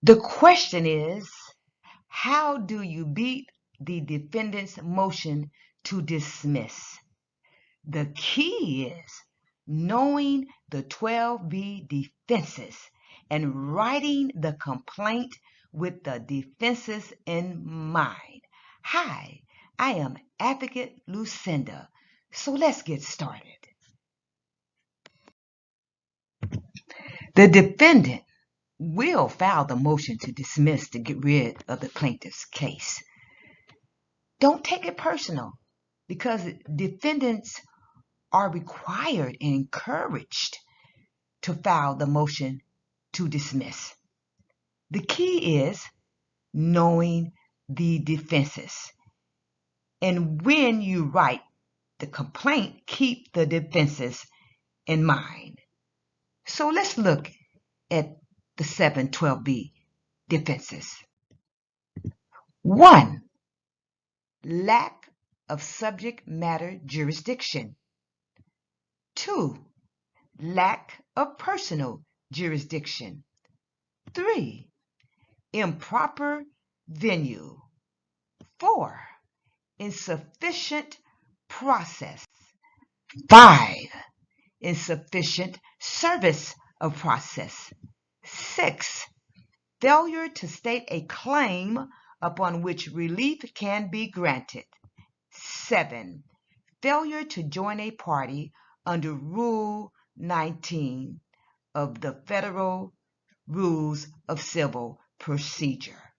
The question is, how do you beat the defendant's motion to dismiss? The key is knowing the 12B defenses and writing the complaint with the defenses in mind. Hi, I am Advocate Lucinda, so let's get started. The defendant will file the motion to dismiss to get rid of the plaintiff's case. Don't take it personal, because defendants are required and encouraged to file the motion to dismiss. The key is knowing the defenses. And when you write the complaint, keep the defenses in mind. So let's look at the 712B defenses. 1. Lack of subject matter jurisdiction. 2. Lack of personal jurisdiction. 3. Improper venue. 4. Insufficient process. 5. Insufficient service of process. 6. Failure to state a claim upon which relief can be granted. 7. Failure to join a party under Rule 19 of the Federal Rules of Civil Procedure.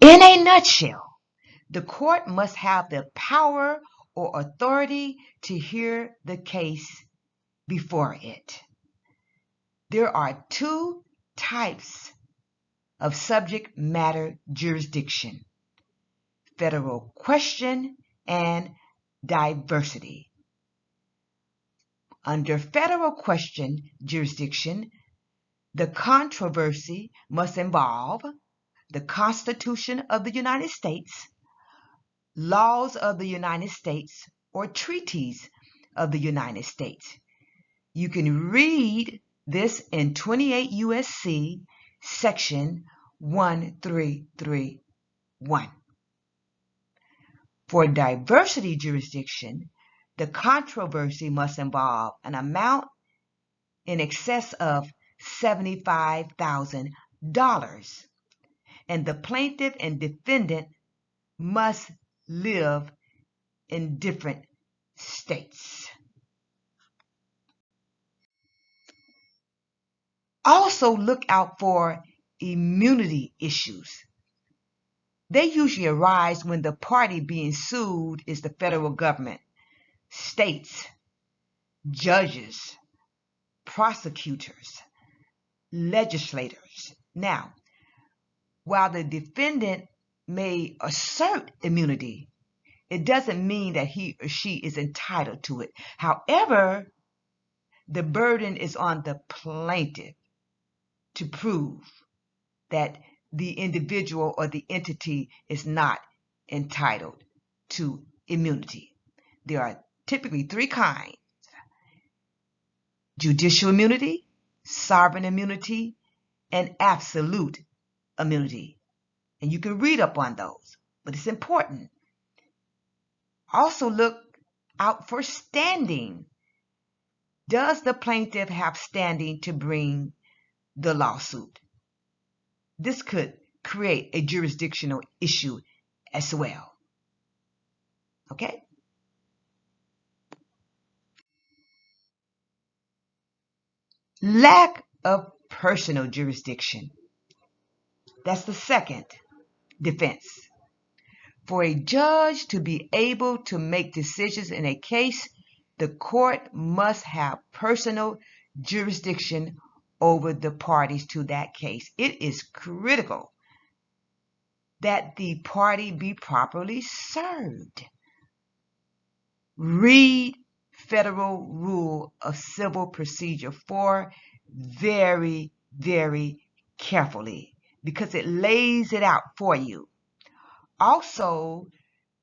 In a nutshell, the court must have the power or authority to hear the case before it. There are 2 types of subject matter jurisdiction: federal question and diversity. Under federal question jurisdiction, the controversy must involve the Constitution of the United States, laws of the United States, or treaties of the United States. You can read this in 28 U.S.C. Section 1331. For diversity jurisdiction, the controversy must involve an amount in excess of $75,000, and the plaintiff and defendant must live in different states. Also, look out for immunity issues. They usually arise when the party being sued is the federal government, states, judges, prosecutors, legislators. Now, while the defendant may assert immunity, it doesn't mean that he or she is entitled to it. However, the burden is on the plaintiff to prove that the individual or the entity is not entitled to immunity. There are typically 3 kinds: judicial immunity, sovereign immunity, and absolute immunity. And you can read up on those, but it's important. Also look out for standing. Does the plaintiff have standing to bring the lawsuit? This could create a jurisdictional issue as well. Okay? Lack of personal jurisdiction. That's the second defense. For a judge to be able to make decisions in a case, the court must have personal jurisdiction over the parties to that case. It is critical that the party be properly served. Read Federal Rule of Civil Procedure 4 very, very carefully, because it lays it out for you. Also,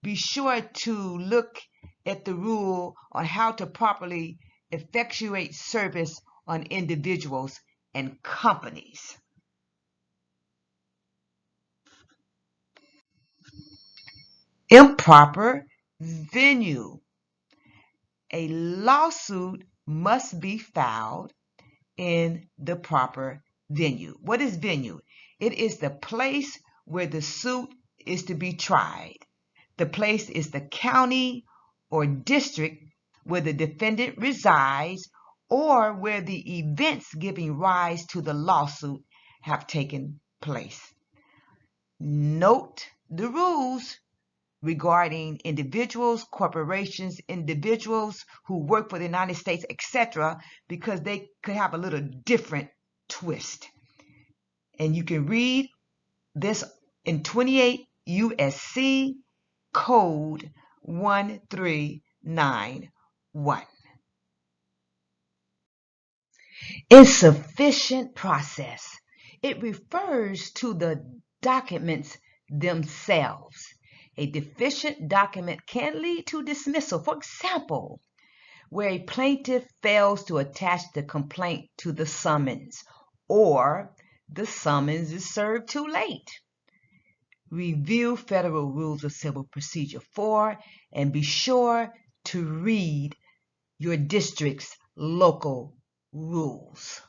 be sure to look at the rule on how to properly effectuate service on individuals and companies. Improper venue. A lawsuit must be filed in the proper venue. What is venue? It is the place where the suit is to be tried. The place is the county or district where the defendant resides or where the events giving rise to the lawsuit have taken place. Note the rules regarding individuals, corporations, individuals who work for the United States, etc., because they could have a little different twist. And you can read this in 28 USC Code 1391. Insufficient process. It refers to the documents themselves. A deficient document can lead to dismissal. For example, where a plaintiff fails to attach the complaint to the summons, or the summons is served too late. Review Federal Rules of Civil Procedure 4 and be sure to read your district's local rules.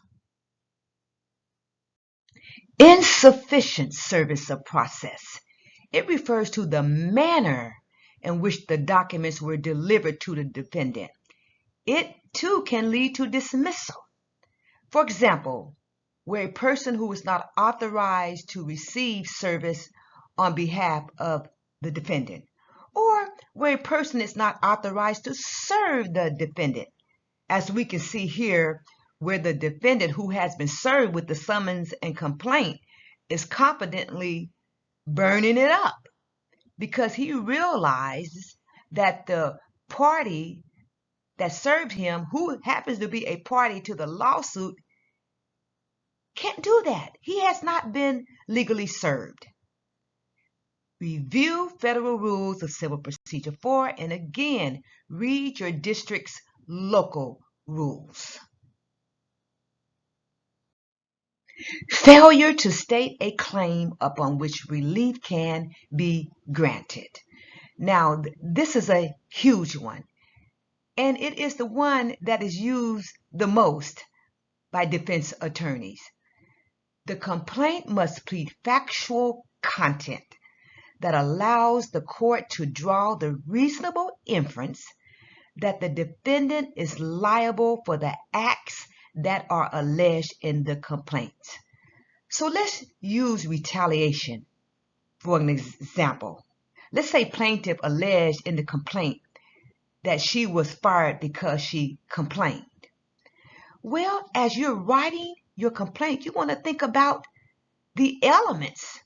Insufficient service of process. It refers to the manner in which the documents were delivered to the defendant. It too can lead to dismissal. For example, where a person who is not authorized to receive service on behalf of the defendant, or where a person is not authorized to serve the defendant, as we can see here, where the defendant who has been served with the summons and complaint is confidently burning it up because he realizes that the party that served him, who happens to be a party to the lawsuit, can't do that. He has not been legally served. Review Federal Rules of Civil Procedure 4 and again, read your district's local rules. Failure to state a claim upon which relief can be granted. Now, this is a huge one, and it is the one that is used the most by defense attorneys. The complaint must plead factual content that allows the court to draw the reasonable inference that the defendant is liable for the acts that are alleged in the complaint. So let's use retaliation for an example. Let's say plaintiff alleged in the complaint that she was fired because she complained. Well, as you're writing your complaint, you want to think about the elements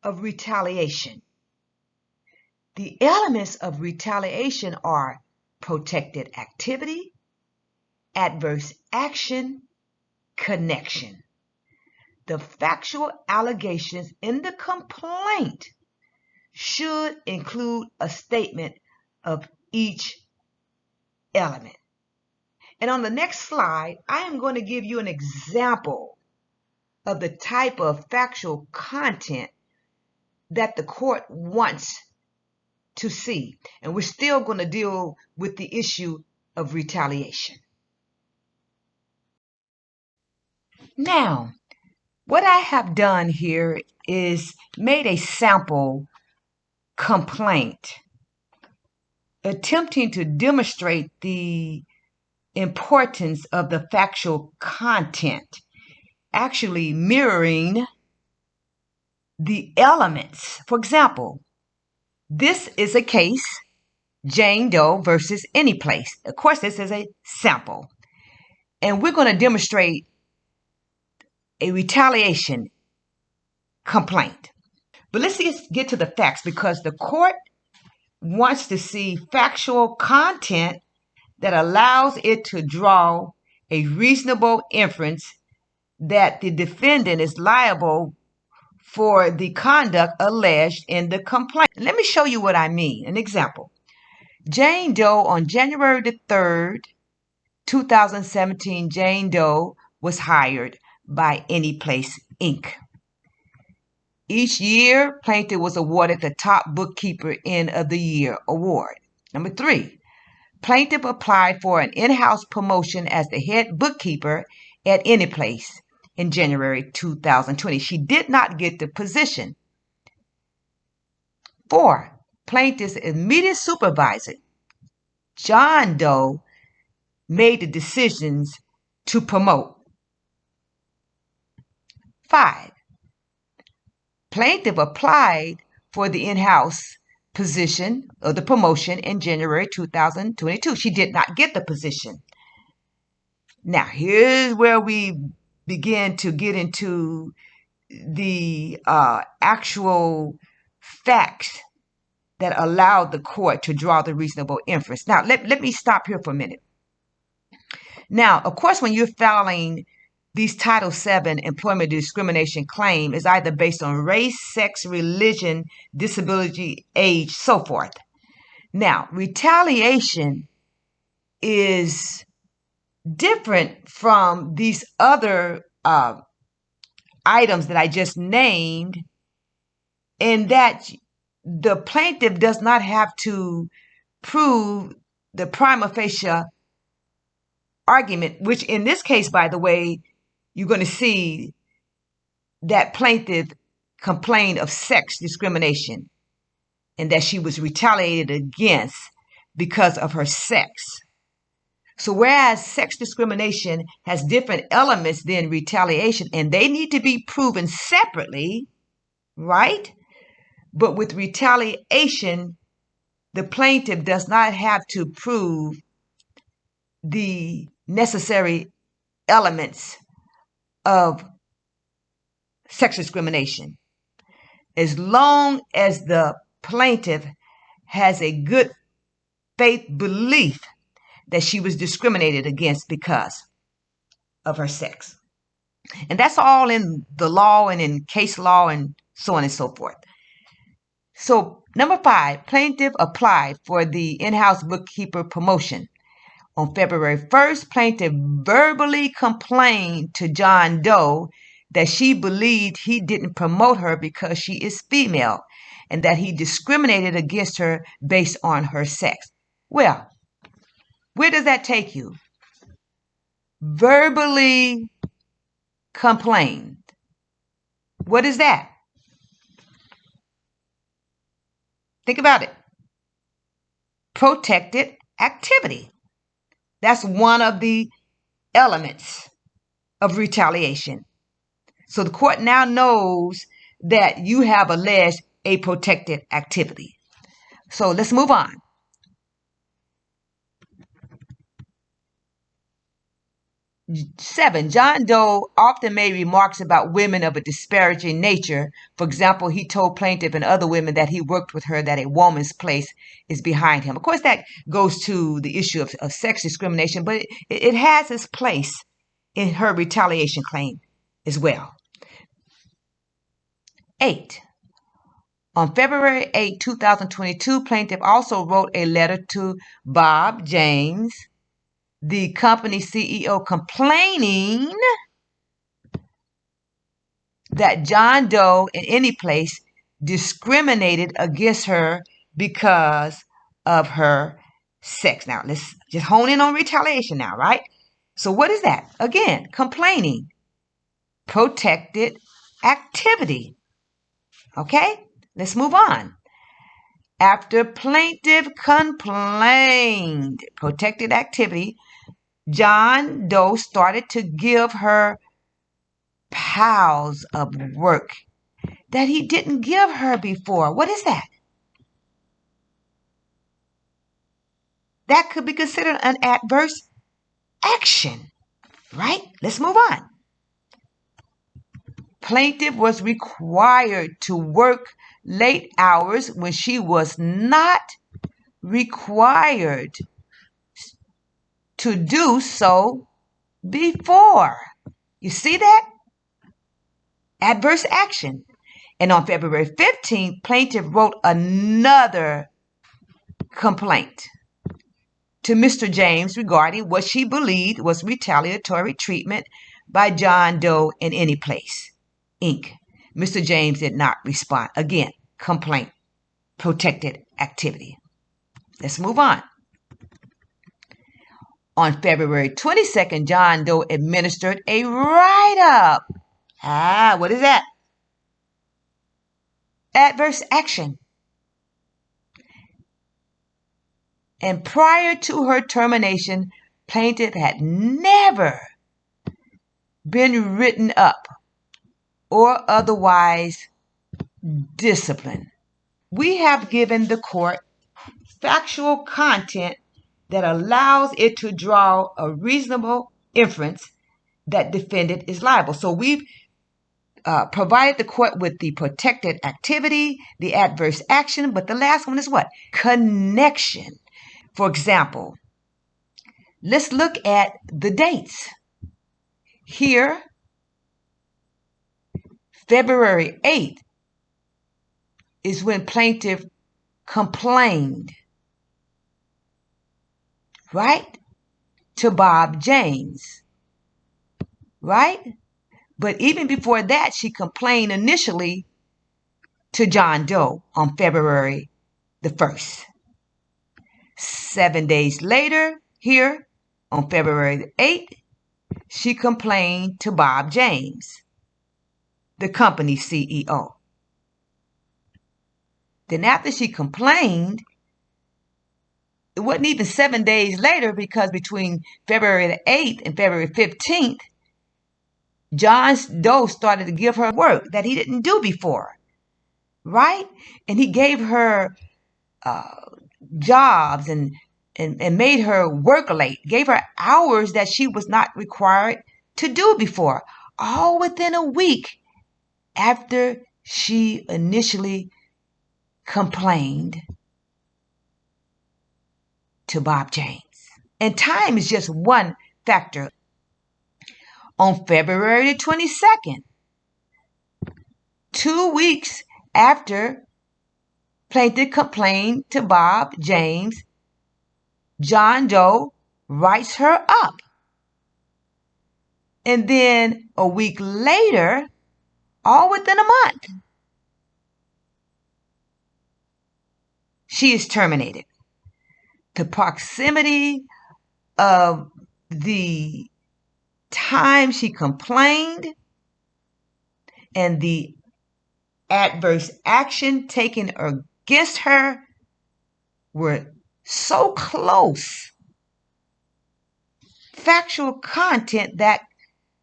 of retaliation. The elements of retaliation are protected activity, adverse action, connection. The factual allegations in the complaint should include a statement of each element. And on the next slide, I am going to give you an example of the type of factual content that the court wants to see. And we're still going to deal with the issue of retaliation. Now, what I have done here is made a sample complaint attempting to demonstrate the importance of the factual content, actually mirroring the elements. For example, this is a case, Jane Doe versus any place. Of course, this is a sample. And we're going to demonstrate a retaliation complaint. But let's get to the facts, because the court wants to see factual content that allows it to draw a reasonable inference that the defendant is liable for the conduct alleged in the complaint. Let me show you what I mean. An example. Jane Doe, on January the 3rd, 2017, Jane Doe was hired by Anyplace Inc. Each year, Plaintiff was awarded the Top Bookkeeper End of the Year award. Number 3, Plaintiff applied for an in-house promotion as the head bookkeeper at any place in January 2020. She did not get the position. 4, Plaintiff's immediate supervisor, John Doe, made the decisions to promote. 5, Plaintiff applied for the in-house position of the promotion in January 2022. She did not get the position. Now, here's where we begin to get into the actual facts that allowed the court to draw the reasonable inference. Now, let me stop here for a minute. Now, of course, when you're filing these Title VII employment discrimination claim is either based on race, sex, religion, disability, age, so forth. Now, retaliation is different from these other items that I just named, in that the plaintiff does not have to prove the prima facie argument, which in this case, by the way, you're going to see that plaintiff complained of sex discrimination and that she was retaliated against because of her sex. So whereas sex discrimination has different elements than retaliation, and they need to be proven separately, right? But with retaliation, the plaintiff does not have to prove the necessary elements of sex discrimination. As long as the plaintiff has a good faith belief that she was discriminated against because of her sex. And that's all in the law and in case law and so on and so forth. So, number 5, plaintiff applied for the in-house bookkeeper promotion. On February 1st, plaintiff verbally complained to John Doe that she believed he didn't promote her because she is female and that he discriminated against her based on her sex. Well, where does that take you? Verbally complained. What is that? Think about it. Protected activity. That's one of the elements of retaliation. So the court now knows that you have alleged a protected activity. So let's move on. 7, John Doe often made remarks about women of a disparaging nature. For example, he told plaintiff and other women that he worked with her that a woman's place is behind him. Of course, that goes to the issue of sex discrimination, but it has its place in her retaliation claim as well. 8, on February 8, 2022, plaintiff also wrote a letter to Bob James, the company CEO, complaining that John Doe in any place discriminated against her because of her sex. Now, let's just hone in on retaliation now, right? So what is that? Again, complaining. Protected activity. Okay, let's move on. After plaintiff complained, protected activity, John Doe started to give her piles of work that he didn't give her before. What is that? That could be considered an adverse action, right? Let's move on. Plaintiff was required to work late hours when she was not required to do so before. You see that? Adverse action. And on February 15th, plaintiff wrote another complaint to Mr. James regarding what she believed was retaliatory treatment by John Doe in any place, Inc. Mr. James did not respond. Again, complaint, protected activity. Let's move on. On February 22nd, John Doe administered a write-up. What is that? Adverse action. And prior to her termination, plaintiff had never been written up or otherwise disciplined. We have given the court factual content that allows it to draw a reasonable inference that defendant is liable. So we've provided the court with the protected activity, the adverse action, but the last one is what? Connection. For example, let's look at the dates. Here, February 8th is when plaintiff complained, right, to Bob James, right? But even before that, she complained initially to John Doe on February the 1st. 7 days later, here on February the 8th, she complained to Bob James, the company's CEO. Then after she complained, it wasn't even 7 days later, because between February the 8th and February 15th, John Doe started to give her work that he didn't do before, right? And he gave her jobs and made her work late, gave her hours that she was not required to do before, all within a week after she initially complained to Bob James. And time is just one factor. On February the 22nd, 2 weeks after plaintiff complained to Bob James, John Doe writes her up. And then a week later, all within a month, she is terminated. The proximity of the time she complained and the adverse action taken against her were so close. Factual content that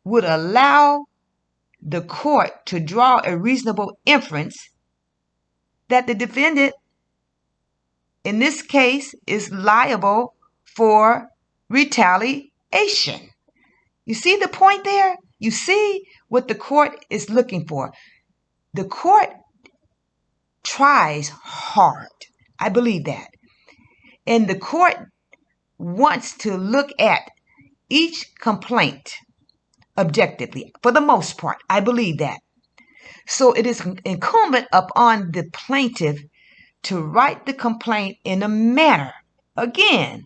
would allow the court to draw a reasonable inference that the defendant, in this case, is liable for retaliation. You see the point there? You see what the court is looking for. The court tries hard. I believe that. And the court wants to look at each complaint objectively, for the most part. I believe that. So it is incumbent upon the plaintiff to write the complaint in a manner, again,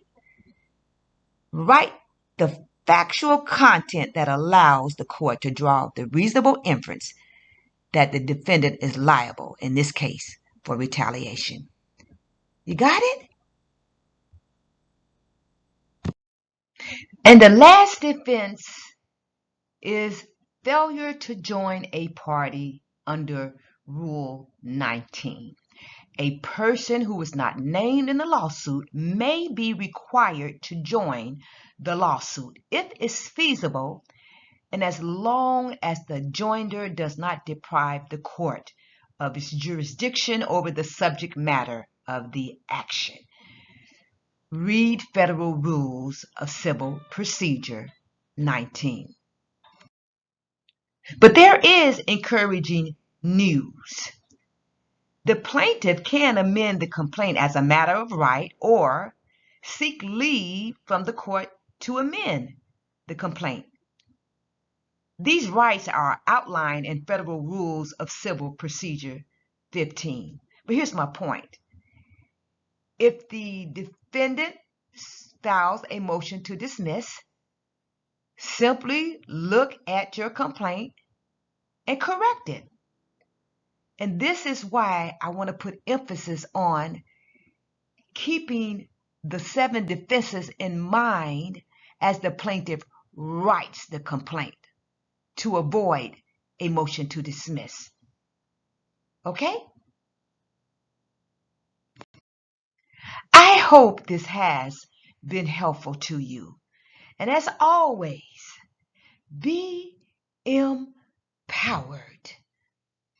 write the factual content that allows the court to draw the reasonable inference that the defendant is liable, in this case, for retaliation. You got it? And the last defense is failure to join a party under Rule 19. A person who is not named in the lawsuit may be required to join the lawsuit if it's feasible, and as long as the joinder does not deprive the court of its jurisdiction over the subject matter of the action. Read Federal Rules of Civil Procedure 19. But there is encouraging news. The plaintiff can amend the complaint as a matter of right or seek leave from the court to amend the complaint. These rights are outlined in Federal Rules of Civil Procedure 15. But here's my point. If the defendant files a motion to dismiss, simply look at your complaint and correct it. And this is why I want to put emphasis on keeping the 7 defenses in mind as the plaintiff writes the complaint to avoid a motion to dismiss. Okay? I hope this has been helpful to you. And as always, be empowered.